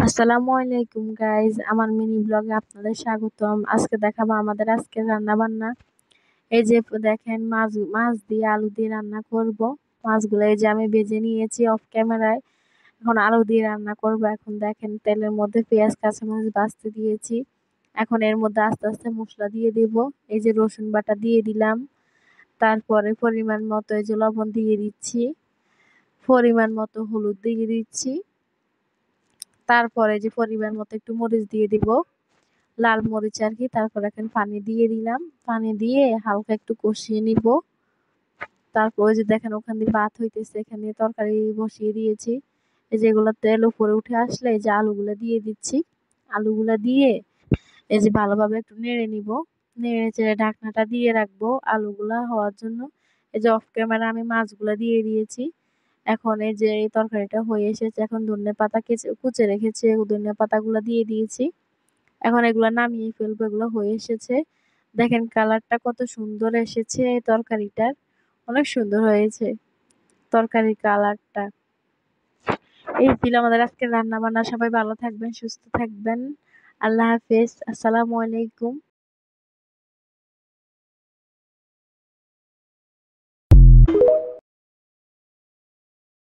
আসসালামু আলাইকুম গাইজ, আমার মিনি ব্লগে আপনাদের স্বাগতম। আজকে দেখাবো আমাদের আজকের রান্না বান্না। এই যে দেখেন, মাছ মাছ দিয়ে আলু দিয়ে রান্না করব। মাছগুলো এই যে আমি ভেজে নিয়েছি অফ ক্যামেরায়। এখন আলু দিয়ে রান্না করব। এখন দেখেন, তেলের মধ্যে পেঁয়াজ কাঁচামরিচ ভাজতে দিয়েছি। এখন এর মধ্যে আস্তে আস্তে মশলা দিয়ে দেব। এই যে রসুন বাটা দিয়ে দিলাম। তারপরে পরিমাণ মতো এই যে লবণ দিয়ে দিচ্ছি। পরিমাণ মতো হলুদ দিয়ে দিচ্ছি। তারপরে যে পরিমাণ মতো একটু মরিচ দিয়ে দিব, লাল মরিচ আর কি। তারপর এখন পানি দিয়ে দিলাম। পানি দিয়ে হালকা একটু কষিয়ে নিব। তারপর ওই যে দেখেন, ওখান দিয়ে ভাত হইতেছে, এখানে তরকারি বসিয়ে দিয়েছি। এই যে এগুলো তেল উপরে উঠে আসলে এই যে আলুগুলা দিয়ে দিচ্ছি। আলুগুলা দিয়ে এই যে ভালোভাবে একটু নেড়ে নিব। নেড়ে চেড়ে ঢাকনাটা দিয়ে রাখবো আলুগুলা হওয়ার জন্য। এই যে অফ ক্যামেরা আমি মাছগুলা দিয়ে দিয়েছি। এখন এই যে এই তরকারিটা হয়ে এসেছে, এখন ধনেপাতা কুচে রেখেছি, ধনেপাতাগুলো দিয়ে দিয়েছি। এখন এগুলো নামিয়ে ফেলবো। এগুলো হয়ে এসেছে। দেখেন কালারটা কত সুন্দর এসেছে এই তরকারিটার। অনেক সুন্দর হয়েছে তরকারির কালারটা। এই ছিল আমাদের আজকে রান্না বান্না। সবাই ভালো থাকবেন, সুস্থ থাকবেন। আল্লাহ হাফেজ। আসসালামু আলাইকুম।